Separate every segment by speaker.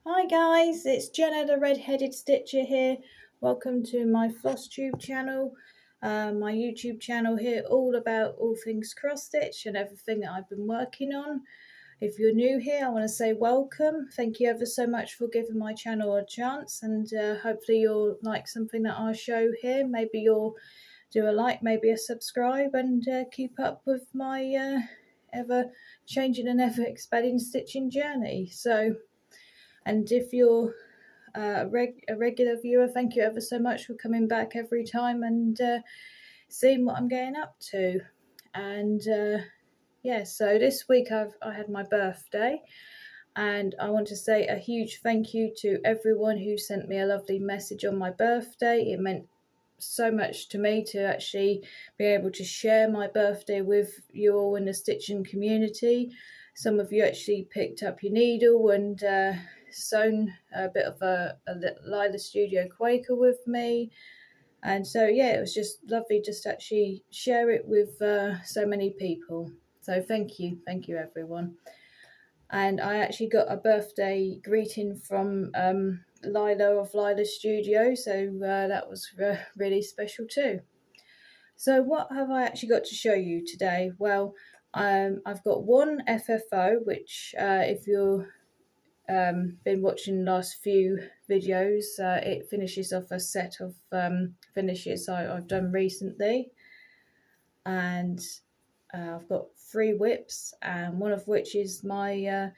Speaker 1: Hi guys, it's Jenna the Red-Headed Stitcher here. Welcome to my Flosstube channel, my YouTube channel here, all about all things cross stitch and everything that I've been working on. If you're new here, I want to say welcome. Thank you ever so much for giving my channel a chance, and hopefully you'll like something that I show here. Maybe you'll do a like, maybe a subscribe, and keep up with my ever changing and ever expanding stitching journey. And if you're a regular viewer, thank you ever so much for coming back every time and seeing what I'm getting up to. And yeah, so this week I had my birthday, and I want to say a huge thank you to everyone who sent me a lovely message on my birthday. It meant so much to me to actually be able to share my birthday with you all in the stitching community. Some of you actually picked up your needle and sewn a bit of a Lila Studio Quaker with me, and so yeah, it was just lovely just to actually share it with so many people. So thank you everyone. And I actually got a birthday greeting from Lila of Lila Studio, so that was really special too. So what have I actually got to show you today? Well, I've got one FFO, which if you've been watching the last few videos, it finishes off a set of finishes I've done recently. And I've got 3 whips, and one of which is my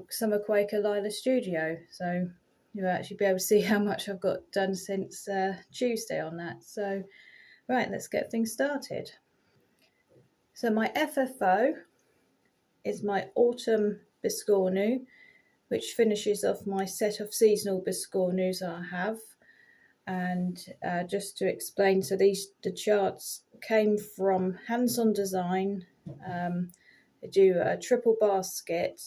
Speaker 1: Summer Quaker Lila Studio. So you'll actually be able to see how much I've got done since Tuesday on that. So right, let's get things started. So my FFO is my Autumn Biscornu, which finishes off my set of seasonal Biscornus I have. And just to explain, so the charts came from Hands-On Design. They do a triple basket,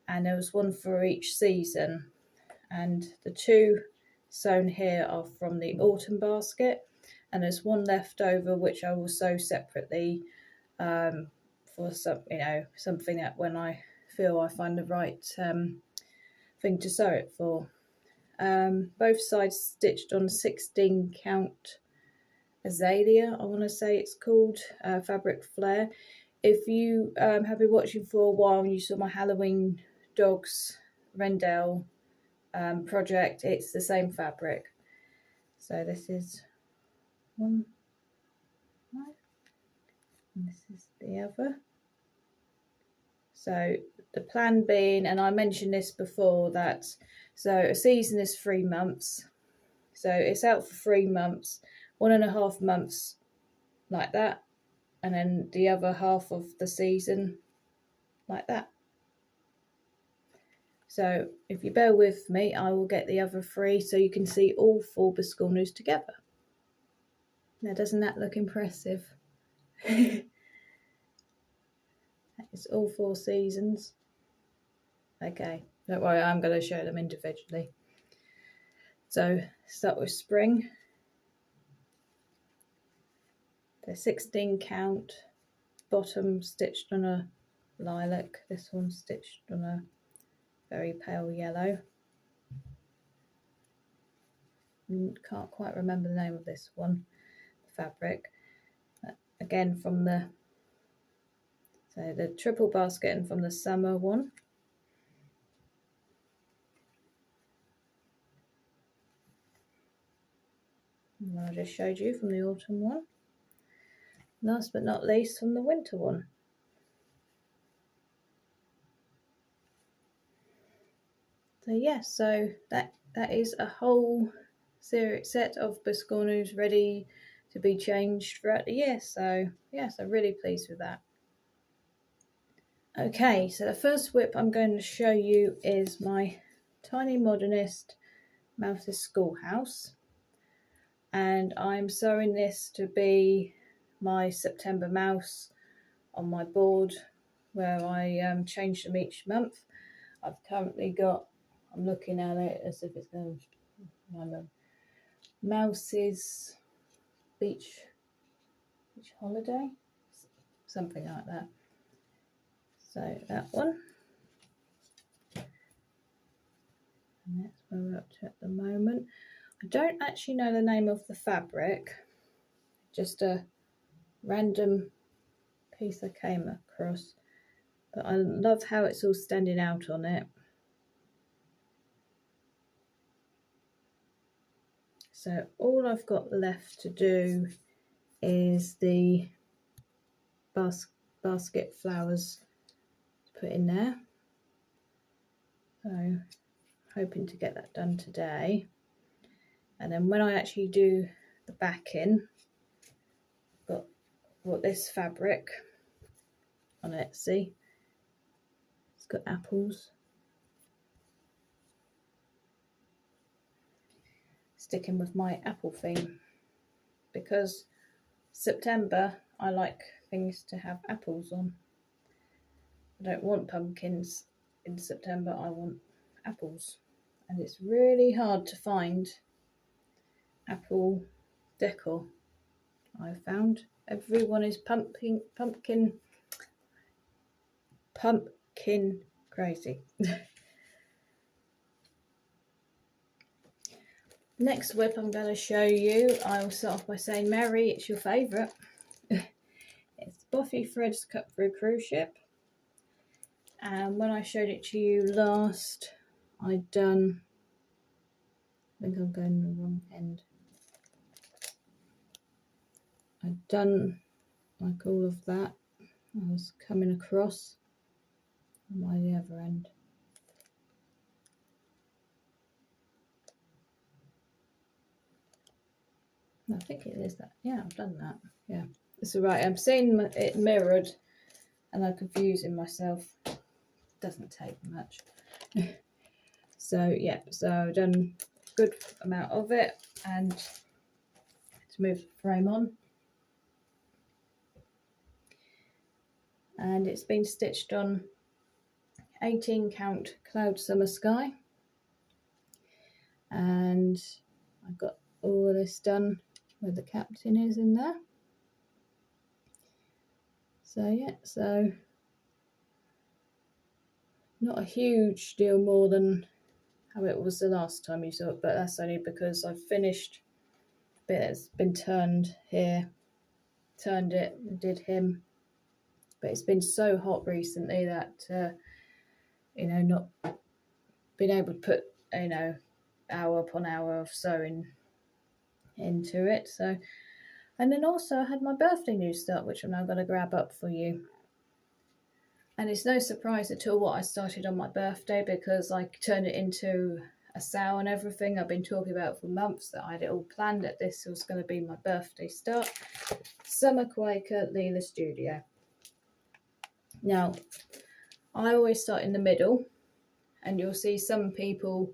Speaker 1: and there was one for each season. And the 2 sewn here are from the autumn basket, and there's one left over which I will sew separately for something that when I feel I find the right thing to sew it for. Both sides stitched on 16 count azalea, I want to say it's called, fabric flare. If you have been watching for a while and you saw my Halloween dogs Rendell project, it's the same fabric. So this is one, and this is the other. So the plan being, and I mentioned this before, that so a season is 3 months, so it's out for 3 months, 1.5 months like that, and then the other half of the season like that. So if you bear with me, I will get the other 3 so you can see all 4 Biscornus together. Now, doesn't that look impressive? It's all 4 seasons. Okay, don't worry, I'm going to show them individually. So start with spring. The 16 count, bottom stitched on a lilac, this one stitched on a very pale yellow. Can't quite remember the name of this one, the fabric. Again from the triple basket and from the summer one. And I just showed you from the autumn one. Last but not least, from the winter one. So yes, so that is a whole set of Biscornus ready to be changed throughout the year. So yes, I'm really pleased with that. Okay, so the first whip I'm going to show you is my Tiny Modernist Mouse's Schoolhouse, and I'm sewing this to be my September mouse on my board where I change them each month. I've currently got, I'm looking at it as if it's going to Mouse's beach holiday, something like that. So that one. And that's where we're up to at the moment. I don't actually know the name of the fabric, just a random piece I came across, but I love how it's all standing out on it. So all I've got left to do is the basket flowers to put in there. So hoping to get that done today. And then when I actually do the backing, got this fabric on it, see? It's got apples. Sticking with my apple theme, because September I like things to have apples on. I don't want pumpkins in September, I want apples. And it's really hard to find apple decor, I found. Everyone is pumpkin crazy. Next whip I'm going to show you, I will start off by saying, Mary, it's your favourite. It's Buffy Threads Cut Through Cruise Ship. And when I showed it to you last, I think I'm going the wrong end. I'd done like all of that. I was coming across by the other end. I think it is that. Yeah, I've done that. Yeah, it's all right. I'm seeing it mirrored and I'm confusing myself. Doesn't take much. So yeah, so I've done a good amount of it, and to move the frame on. And it's been stitched on 18 count Cloud Summer Sky, and I've got all of this done where the captain is in there. So yeah, so not a huge deal more than how it was the last time you saw it, but that's only because I've finished a bit that's been turned here, turned it, did him, but it's been so hot recently that you know, not been able to put, you know, hour upon hour of sewing into it. So, and then also I had my birthday news start, which I'm now going to grab up for you. And it's no surprise at all what I started on my birthday, because I turned it into a sow and everything. I've been talking about for months that I had it all planned that this was going to be my birthday start. Summer Quaker Leela Studio. Now, I always start in the middle, and you'll see some people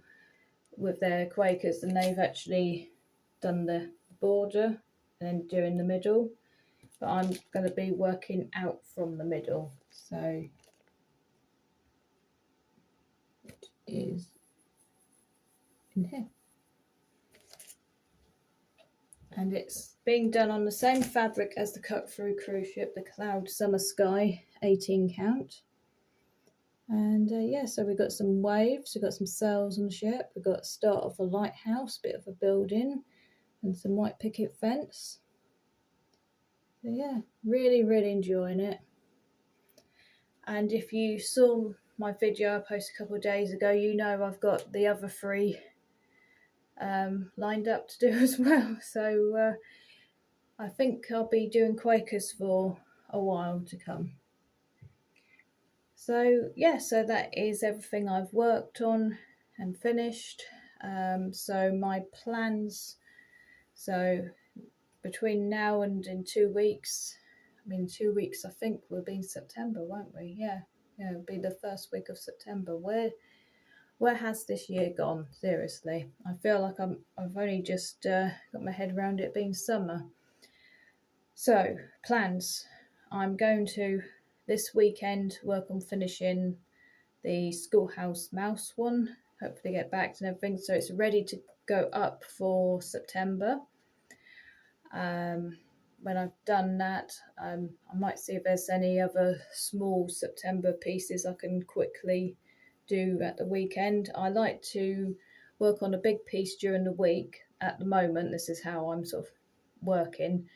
Speaker 1: with their Quakers and they've actually done the border and then doing the middle, but I'm going to be working out from the middle. So it is in here, and it's being done on the same fabric as the Cut Through Cruise Ship, the Cloud Summer Sky 18 count. And yeah, so we've got some waves, we've got some sails on the ship, we've got a start of a lighthouse, bit of a building, and some white picket fence. So yeah, really enjoying it. And if you saw my video I posted a couple of days ago, you know I've got the other three lined up to do as well. So I think I'll be doing Quakers for a while to come. So yeah, so that is everything I've worked on and finished. So my plans, so between now and in 2 weeks, I mean 2 weeks I think will be in September, won't we? Yeah, it'll be the first week of September. Where has this year gone? Seriously, I feel like I've only just got my head around it being summer. So plans, I'm going to this weekend work on finishing the Schoolhouse Mouse one, hopefully get back and everything so it's ready to go up for September. When I've done that, I might see if there's any other small September pieces I can quickly do at the weekend. I like to work on a big piece during the week. At the moment, this is how I'm sort of working,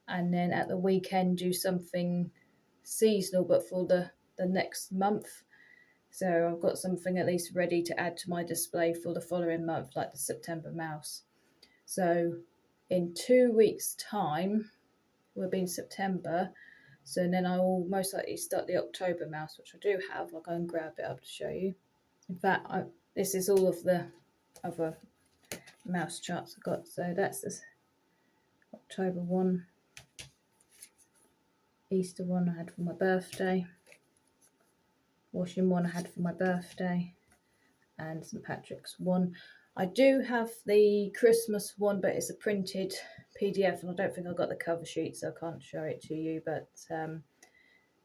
Speaker 1: and then at the weekend do something seasonal but for the next month. So I've got something at least ready to add to my display for the following month, like the September mouse. So in 2 weeks' time, we'll be in September. So then I will most likely start the October mouse, which I do have. I'll go and grab it up to show you. In fact, this is all of the other mouse charts I've got. So that's this October one, Easter one I had for my birthday, washing one I had for my birthday, and St Patrick's one. I do have the Christmas one, but it's a printed PDF, and I don't think I got the cover sheet, so I can't show it to you, but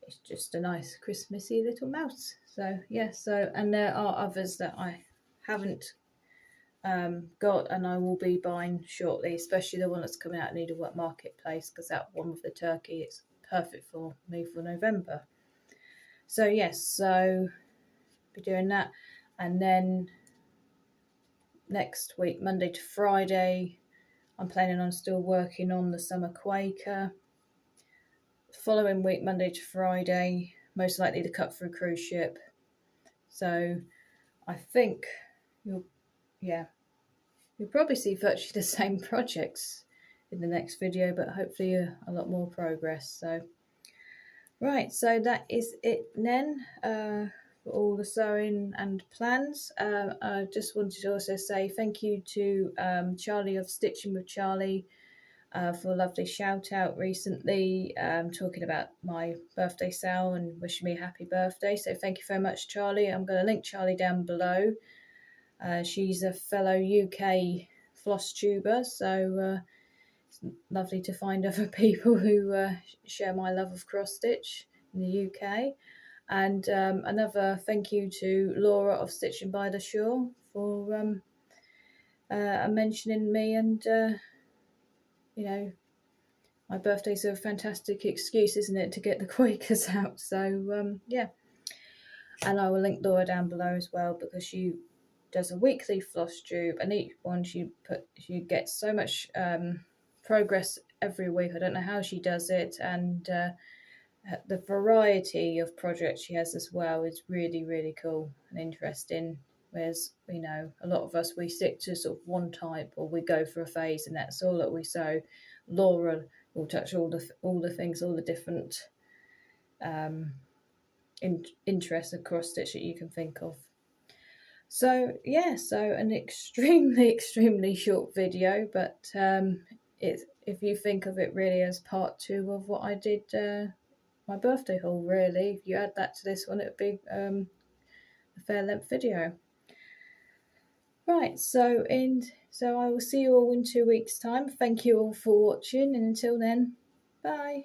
Speaker 1: it's just a nice Christmassy little mouse. So yeah, and there are others that I haven't got, and I will be buying shortly, especially the one that's coming out in Needlework Marketplace, because that one with the turkey is perfect for me for November. So yes, so be doing that, and then next week, Monday to Friday, I'm planning on still working on the Summer Quaker. The following week, Monday to Friday, most likely the cut through cruise ship. So I think you'll probably see virtually the same projects in the next video, but hopefully a lot more progress. So right, so that is it then for all the sewing and plans. I just wanted to also say thank you to Charlie of Stitching with Charlie for a lovely shout out recently, talking about my birthday sale and wishing me a happy birthday. So thank you very much, Charlie. I'm going to link Charlie down below. She's a fellow UK Flosstuber, so it's lovely to find other people who share my love of cross stitch in the UK. And another thank you to Laura of Stitching by the Shore for mentioning me, and you know, my birthday's a fantastic excuse, isn't it, to get the Quakers out. So yeah, and I will link Laura down below as well, because she does a weekly Flosstube, and each one she gets so much progress every week. I don't know how she does it, and the variety of projects she has as well is really, really cool and interesting. Whereas, you know, a lot of us, we stick to sort of one type, or we go for a phase and that's all that we sew. Laura will touch all the things, all the different interests of cross stitch that you can think of. So yeah, so an extremely short video, but if you think of it really as part 2 of what I did my birthday haul, really, if you add that to this one, it would be a fair length video. Right, so I will see you all in 2 weeks' time. Thank you all for watching, and until then, bye.